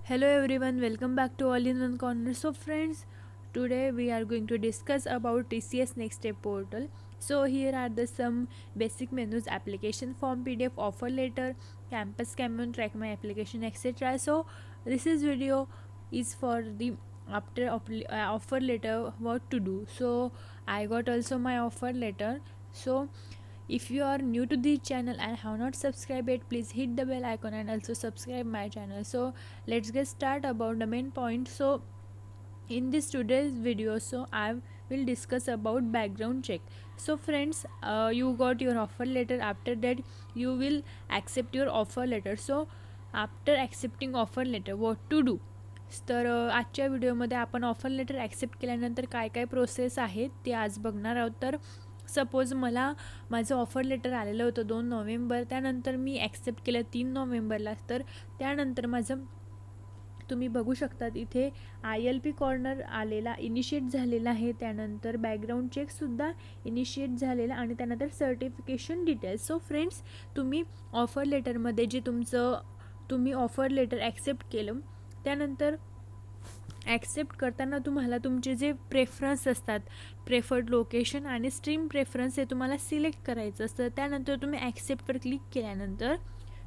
Hello everyone, welcome back to All in One Corner. So friends, today we are going to discuss about TCS Next Step portal. So here are the some basic menus: application form, PDF, offer letter, campus commune, track my application, etc. So this is video is for the after offer letter what to do. So I got also my offer letter. So if you are new to this channel and have not subscribed yet, please hit the bell icon and also subscribe my channel. So let's get start about the main point. So in this today's video, so I will discuss about background check. So friends, you got your offer letter. After that you will accept your offer letter. So after accepting offer letter what to do. तर आजच्या व्हिडिओमध्ये आपण offer letter accept केल्यानंतर काय काय process आहे ते आज बघणार आहोत. तर सपोज मला माझं ऑफर लेटर आलेलं होतं 2 नोव्हेंबर, त्यानंतर मी ॲक्सेप्ट केलं 3 नोव्हेंबरला. तर त्यानंतर माझं तुम्ही बघू शकतात इथे ILP कॉर्नर आलेला इनिशिएट झालेला आहे, त्यानंतर बॅकग्राऊंड चेकसुद्धा इनिशिएट झालेला आणि त्यानंतर सर्टिफिकेशन डिटेल्स. सो फ्रेंड्स, तुम्ही ऑफर लेटरमध्ये जे तुम्ही ऑफर लेटर ॲक्सेप्ट केलं त्यानंतर ॲक्सेप्ट करताना तुम्हाला तुमचे जे प्रेफरन्स असतात, प्रेफर्ड लोकेशन आणि स्ट्रीम प्रेफरन्स हे तुम्हाला सिलेक्ट करायचं असतं. त्यानंतर तुम्ही ॲक्सेप्टवर क्लिक केल्यानंतर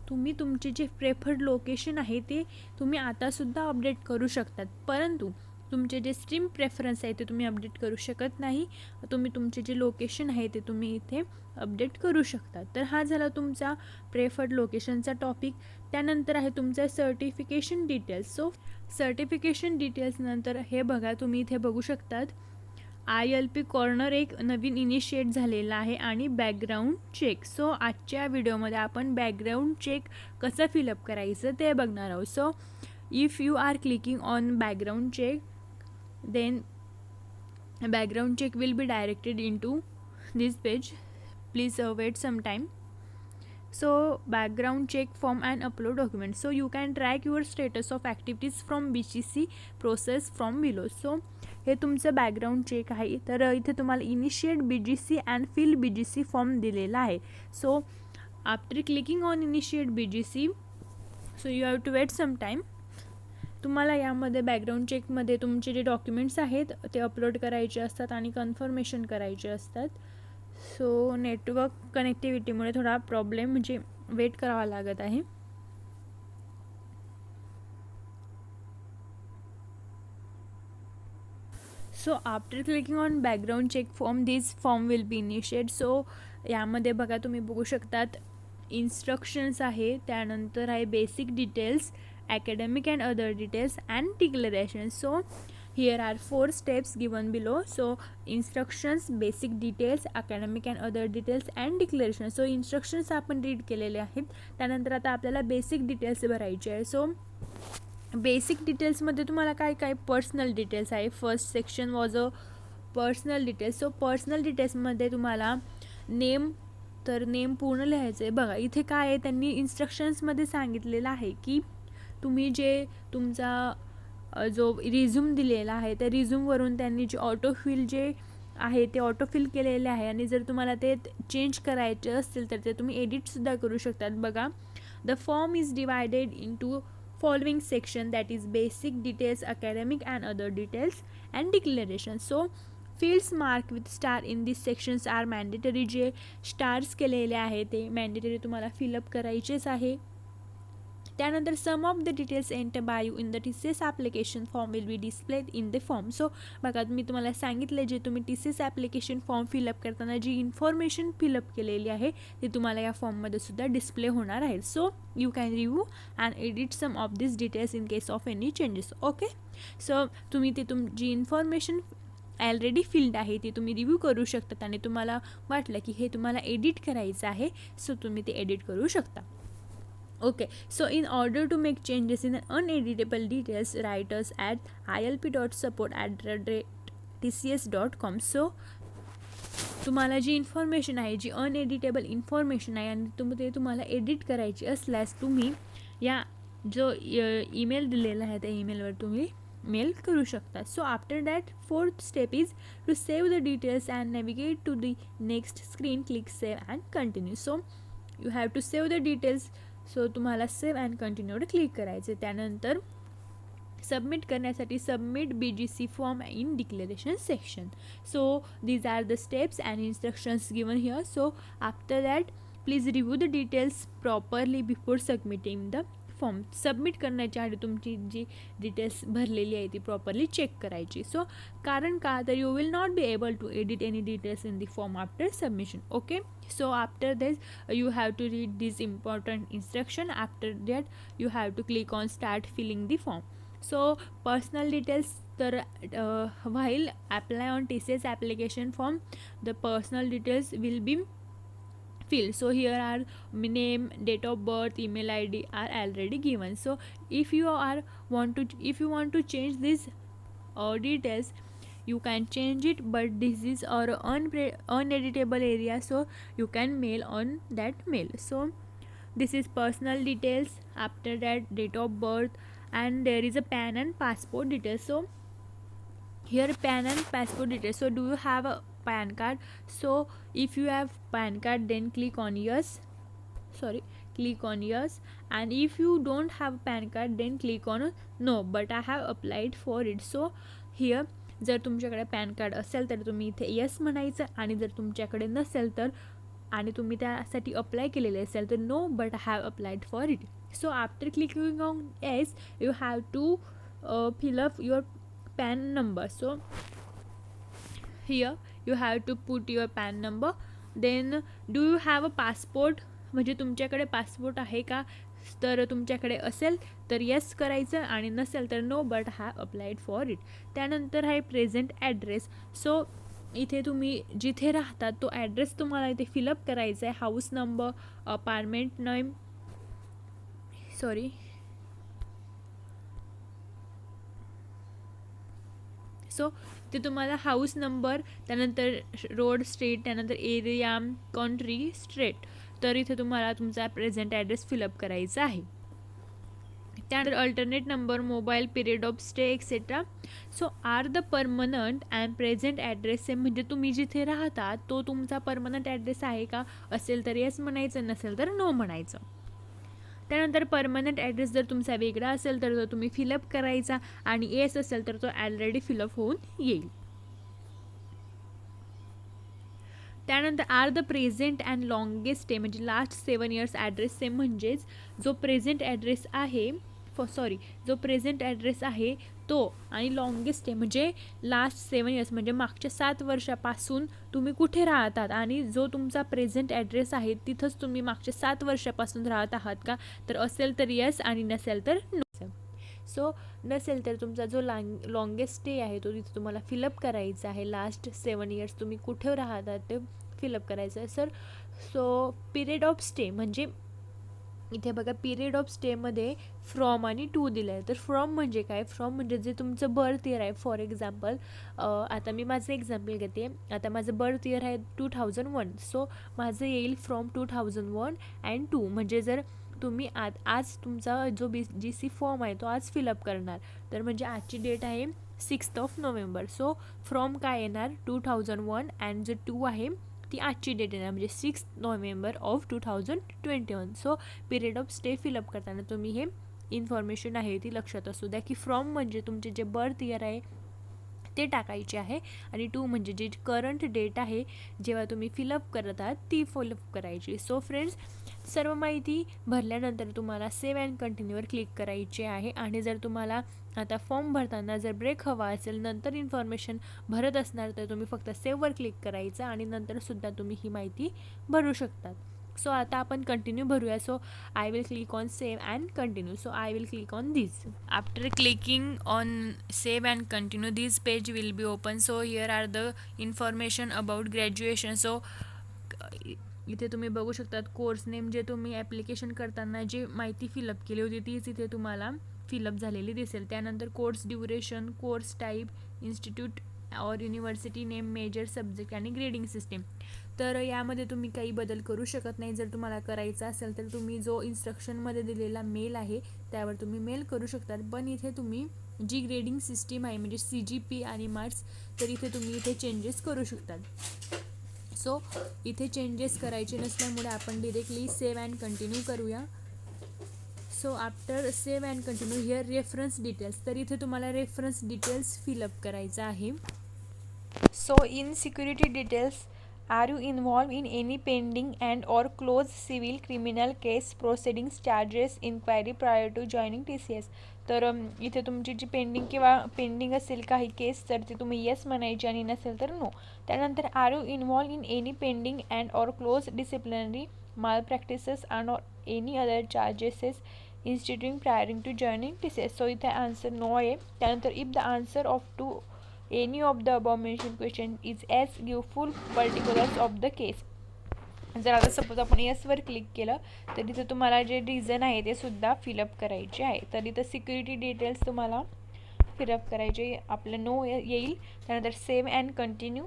तुम्ही तुमचे जे प्रेफर्ड लोकेशन आहे ते तुम्ही आतासुद्धा अपडेट करू शकतात, परंतु तुमचे जे स्ट्रीम प्रेफरन्स आहे ते तुम्ही अपडेट करू शकत नाही. तुम्ही तुमचे जे लोकेशन आहे ते तुम्ही इथे अपडेट करू शकता. तर हा झाला तुमचा प्रेफर्ड लोकेशनचा टॉपिक. त्यानंतर आहे तुमचा certification details. So certification details नंतर हे बघा, तुम्ही इथे बघू शकतात ILP कॉर्नर एक नवीन इनिशिएट झालेला आहे आणि बॅकग्राऊंड चेक. सो आजच्या व्हिडिओमध्ये आपण बॅकग्राऊंड चेक कसं फिलअप करायचं ते बघणार आहोत. So if you are clicking on background check, then background check will be directed into this page. Please wait some time. So background check form and upload document. So you can track your status of activities from BGC process from below. So हे तुमचं background check आहे. तर इथे तुम्हाला initiate BGC and fill BGC form दिलेला आहे. So after clicking on initiate BGC, so you have to wait some time. तुम्हाला यामध्ये बॅकग्राऊंड चेकमध्ये तुमचे जे डॉक्युमेंट्स आहेत ते अपलोड करायचे असतात आणि कन्फर्मेशन करायचे असतात. सो नेटवर्क कनेक्टिव्हिटीमुळे थोडा प्रॉब्लेम म्हणजे वेट करावा लागत आहे. So after clicking on background check form, this form will be initiate. So यामध्ये बघा, तुम्ही बघू शकतात इन्स्ट्रक्शन्स आहे, त्यानंतर आहे basic details, academic and other details and declarations. So here are 4 steps given below. So instructions, basic details, academic and other details and declarations. So instructions आपण read केलेले आहेत. त्यानंतर आता आपल्याला बेसिक डिटेल्स भरायचे आहे. सो बेसिक डिटेल्समध्ये तुम्हाला काय काय पर्सनल डिटेल्स आहे. First section was a personal details. So personal डिटेल्समध्ये तुम्हाला नेम, तर नेम पूर्ण लिहायचं आहे. बघा इथे काय आहे, त्यांनी इन्स्ट्रक्शन्समध्ये सांगितलेलं आहे की तुम्ही जे तुमचा जो रिझ्यूम दिलेला आहे त्या रिझ्यूमवरून त्यांनी जे ऑटोफिल जे आहे ते ऑटोफिल केलेले आहे आणि जर तुम्हाला ते चेंज करायचे असतील तर ते तुम्ही एडिटसुद्धा करू शकतात. बघा, the form is divided into following section, that is basic details, academic and other details and declaration. So fields mark with star in this sections are mandatory. जे स्टार्स केलेले आहे ते मॅन्डेटरी तुम्हाला फिलअप करायचेच आहे. त्यानंतर some of the details enter by you in the TCS application form will be displayed in the form. So बघा, मी तुम्हाला सांगितले जे तुम्ही TCS ॲप्लिकेशन फॉर्म फिलअप करताना जी इन्फॉर्मेशन फिलअप केलेली आहे ती तुम्हाला या फॉर्ममध्ये सुद्धा डिस्प्ले होणार आहे. So you can review and edit some of this details in case of any changes. Okay, so तुम्ही ती जी इन्फॉर्मेशन ऑलरेडी फिल्ड आहे ती तुम्ही रिव्ह्यू करू शकतात आणि तुम्हाला वाटलं की हे तुम्हाला एडिट करायचं आहे, सो तुम्ही ते एडिट करू शकता. Okay, so in order to make changes in uneditable details, write us at ilp.support@tcs.com. So तुम्हाला जी इन्फॉर्मेशन आहे, जी अनएडिटेबल इन्फॉर्मेशन आहे आणि तुम्हाला एडिट करायची असल्यास तुम्ही या जो ईमेल दिलेला आहे त्या ईमेलवर तुम्ही मेल करू शकता. So after that 4th step is to save the details and navigate to the next screen. Click save and continue. So you have to save the details. So तुम्हाला सेव्ह अँड कंटिन्यूवर click करायचे. त्यानंतर submit करण्यासाठी submit BGC form in declaration section. So these are the steps and instructions given here. So after that please review the details properly before submitting the form. Submit करण्याच्या आधी तुमची जी details भरलेली आहे ती properly check करायची. So कारण का तर you will not be able to edit any details in the form after submission. Okay, so after this you have to read this important instruction. After that you have to click on start filling the form. So personal details, while apply on TCS application form, the personal details will be filled. So here are name, date of birth, email ID are already given. So if you want to change these details, you can change it, but this is our uneditable area, so you can mail on that mail. So this is personal details. After that date of birth, and there is a PAN and passport details. So here PAN and passport details. So do you have a PAN card? So if you have PAN card, then click on yes, and if you don't have PAN card, then click on no, but I have applied for it. So here जर तुमच्याकडे pan card असेल तर तुम्ही इथे yes म्हणायचं, आणि जर तुमच्याकडे नसेल तर आणि तुम्ही त्यासाठी अप्लाय केलेले असेल तर no, but I have applied for it. So after clicking on yes you have to fill up your PAN number. So here you have to put your PAN number. Then do you have a passport, म्हणजे तुमच्याकडे passport आहे का, तर तुमच्याकडे असेल तर yes करायचं, आणि नसेल तर no, but have applied for it. त्यानंतर आहे प्रेझेंट ॲड्रेस. सो इथे तुम्ही जिथे राहतात तो ॲड्रेस तुम्हाला इथे फिलअप करायचा आहे. House number, apartment name, so ते तुम्हाला हाऊस नंबर, त्यानंतर रोड, स्ट्रीट, त्यानंतर एरिया, कंट्री, स्टेट, तर इथे तुम्हाला तुमचा प्रेझेंट ॲड्रेस फिलअप करायचा आहे. त्यानंतर alternate number, mobile, period of stay etcetera. So are the permanent and present address same, म्हणजे तुम्ही जिथे राहता तो तुमचा परमनंट ॲड्रेस आहे का, असेल तर येस म्हणायचं, नसेल तर नो म्हणायचं. त्यानंतर परमनंट ॲड्रेस जर तुमचा वेगळा असेल तर तो तुम्ही फिलअप करायचा, आणि येस असेल तर तो ऑलरेडी फिलअप होऊन येईल. त्यानंतर are the present and longest stay, म्हणजे लास्ट 7 years ॲड्रेस सेम, म्हणजेच जो प्रेझेंट ॲड्रेस आहे तो, आणि लॉंगेस्ट स्टे म्हणजे लास्ट 7 years, म्हणजे मागच्या 7 वर्षापासून तुम्ही कुठे राहतात, आणि जो तुमचा प्रेझेंट ॲड्रेस आहे तिथंच तुम्ही मागच्या 7 वर्षापासून राहत आहात का, तर असेल तर येस, आणि नसेल तर नो. सो नसेल तर तुमचा जो लॉंगेस्ट स्टे आहे तो तिथे तुम्हाला फिलअप करायचा आहे. लास्ट 7 years तुम्ही कुठे राहतात ते फिलअप करायचं आहे sir. So period of stay, म्हणजे इथे बघा पिरियड ऑफ स्टेमध्ये फ्रॉम आणि टू दिलं आहे. तर फ्रॉम म्हणजे काय, फ्रॉम म्हणजे जे तुमचं बर्थ इयर आहे. फॉर एक्झाम्पल आता मी माझं एक्झाम्पल घेते. आता माझं बर्थ इयर आहे 2001, सो माझं येईल फ्रॉम 2001 अँड 2, म्हणजे जर तुम्ही आज तुमचा जो BGC फॉर्म आहे तो आज फिलअप करणार, तर म्हणजे आजची डेट आहे 6th November. सो फ्रॉम काय येणार 2001, अँड जो 2 आहे ती आजची डेट येणार, म्हणजे 6th November 2021. So period of stay fill up करताना तुम्ही हे इन्फॉर्मेशन आहे ती लक्षात असू द्या, की फ्रॉम म्हणजे तुमचे जे बर्थ इयर आहे ते टाकायचे आहे, आणि 2 म्हणजे जे करंट डेट आहे जेव्हा तुम्ही फिलअप करत आहात ती फिलअप करायची. सो फ्रेंड्स, सर्व माहिती भरल्यानंतर तुम्हाला सेव्ह अँड कंटिन्यूवर क्लिक करायचे आहे. आणि जर तुम्हाला आता फॉर्म भरताना जर ब्रेक हवा असेल, नंतर इन्फॉर्मेशन भरत असणार, तर तुम्ही फक्त सेव्हवर क्लिक करायचं, आणि नंतरसुद्धा तुम्ही ही माहिती भरू शकतात. सो आता आपण कंटिन्यू भरूया. So I will click on save and continue. So I will click on this. After clicking on save and continue, this page will be open. So here are the information about graduation. So इथे तुम्ही बघू शकतात course name, जे तुम्ही application करताना जी माहिती fill up केली होती तीच इथे तुम्हाला फिलअप झालेली दिसेल. त्यानंतर course duration, course type, institute और युनिव्हर्सिटी नेम, मेजर सब्जेक्ट आणि ग्रेडिंग सिस्टीम. तर यामध्ये तुम्ही काही बदल करू शकत नाही. जर तुम्हाला करायचा असेल तर तुम्ही जो इन्स्ट्रक्शनमध्ये दिलेला मेल आहे त्यावर तुम्ही मेल करू शकतात. पण इथे तुम्ही जी ग्रेडिंग सिस्टीम आहे म्हणजे CGP आणि मार्क्स, तर इथे तुम्ही इथे चेंजेस करू शकतात. सो इथे चेंजेस करायचे नसल्यामुळे आपण डिरेक्टली सेव्ह अँड कंटिन्यू करूया. So after save and continue here reference details, तर इथे तुम्हाला रेफरन्स डिटेल्स फिलअप करायचं आहे. So in security details, are you involve in any pending and or close civil criminal case proceedings charges inquiry prior to joining TCS. तर इथे तुमची जी pending असेल काही केस तर ते तुम्ही येस म्हणायची आणि नसेल तर नो. त्यानंतर are you involve in any pending and or close disciplinary malpractices and or any other chargeses instituting prioring to joining TCS. So इथे आन्सर नो आहे. त्यानंतर if the answer of two any of the above mentioned question is yes, give full particulars of the case. जर आता suppose आपण येसवर click केलं तर इथे तुम्हाला जे रिझन आहे ते सुद्धा फिलअप करायचे आहे. तर इथं सिक्युरिटी डिटेल्स तुम्हाला फिलअप करायचे, आपलं नो येईल. त्यानंतर save and continue,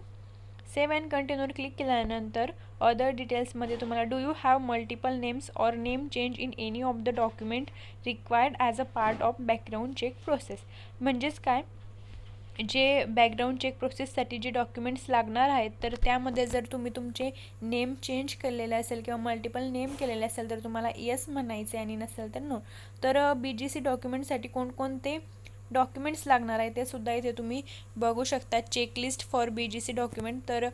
save and कंटिन्यूवर क्लिक केल्यानंतर अदर डिटेल्समध्ये तुम्हाला do you have multiple names or name change in any of the document required as a part of background check process. म्हणजेच काय, जे बॅकग्राऊंड चेक प्रोसेससाठी जे डॉक्युमेंट्स लागणार आहेत तर त्यामध्ये जर तुम्ही तुमचे नेम चेंज केलेले असेल किंवा मल्टिपल नेम केलेले असेल तर तुम्हाला येस म्हणायचे आणि नसेल तर नो. तर BGC डॉक्युमेंटसाठी कोणकोणते डॉक्युमेंट्स लागणार आहे ते सुद्धा इथे तुम्ही बघू शकता. Checklist for BGC document. तर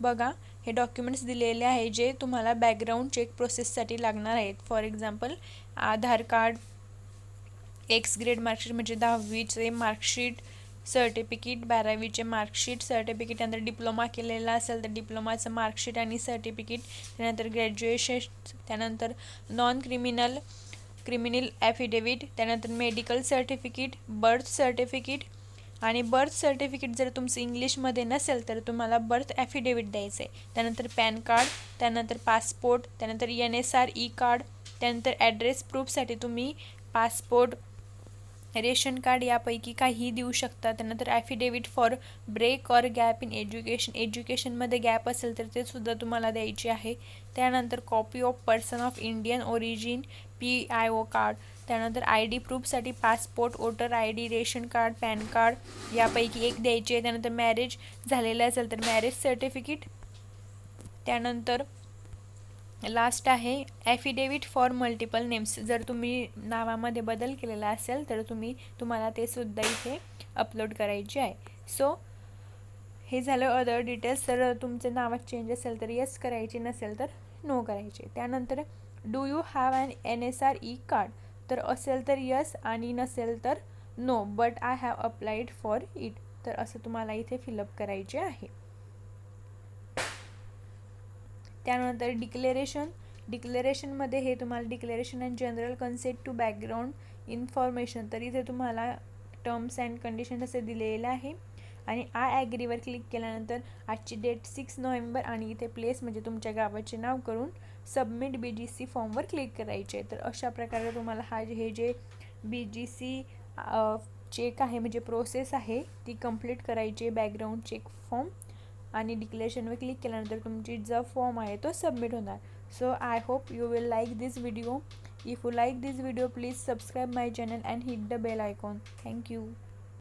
बघा हे डॉक्युमेंट्स दिलेले आहे जे तुम्हाला बॅकग्राऊंड चेक प्रोसेससाठी लागणार आहेत. For example Aadhaar card, x grade marksheet म्हणजे 10वीचे मार्कशीट, सर्टिफिकेट, 12वीचे मार्कशीट, सर्टिफिकेट. त्यानंतर डिप्लोमा केलेला असेल तर डिप्लोमाचं मार्कशीट आणि सर्टिफिकेट. त्यानंतर ग्रॅज्युएशन, त्यानंतर नॉन क्रिमिनल ॲफिडेविट, त्यानंतर मेडिकल सर्टिफिकेट, बर्थ सर्टिफिकेट. आणि बर्थ सर्टिफिकेट जर तुमचं इंग्लिशमध्ये नसेल तर तुम्हाला बर्थ ॲफिडेविट द्यायचं आहे. त्यानंतर पॅन कार्ड, त्यानंतर पासपोर्ट, त्यानंतर NSR ई कार्ड, त्यानंतर ॲड्रेस प्रूफसाठी तुम्ही पासपोर्ट, रेशन कार्ड यापैकी काहीही देऊ शकता. त्यानंतर affidavit for break or gap in एज्युकेशनमध्ये गॅप असेल तर ते सुद्धा तुम्हाला द्यायचे आहे. त्यानंतर copy of person of Indian origin PIO card, त्यानंतर ID प्रूफसाठी passport, voter ID, ration card, PAN card यापैकी एक द्यायचे आहे. त्यानंतर मॅरेज झालेलं असेल तर मॅरेज सर्टिफिकेट. त्यानंतर लास्ट आहे ॲफिडेविट फॉर मल्टिपल नेम्स. जर तुम्ही नावामध्ये बदल केलेला असेल तर तुम्हाला ते सुद्धा इथे अपलोड करायचे आहे. सो हे झालं अदर डिटेल्स. तर तुमचं नावात चेंज असेल तर येस करायचे, नसेल तर नो करायचे. त्यानंतर do you have an NSR e card, तर असेल तर यस आणि नसेल तर no, but I have applied for it. तर असं तुम्हाला इथे फिलअप करायचे आहे. त्यानंतर डिक्लेरेशनमध्ये हे तुम्हाला declaration and general consent to background information. तर इथे तुम्हाला टर्म्स अँड कंडिशन असे दिलेलं आहे. आणि आय ॲग्रीवर क्लिक केल्यानंतर आजची डेट 6 नोव्हेंबर आणि इथे प्लेस म्हणजे तुमच्या गावाचे नाव करून सबमिट BGC फॉर्मवर क्लिक करायचे. तर अशा प्रकारे तुम्हाला हे जे BGC चेक आहे म्हणजे प्रोसेस आहे ती कंप्लीट करायची. बॅकग्राऊंड चेक फॉर्म आणि डिक्लेरेशनवर क्लिक केल्यानंतर तुमची जो फॉर्म आहे तो सबमिट होणार. So I hope you will like this video. If you like this video please subscribe my channel and hit the bell icon. Thank you.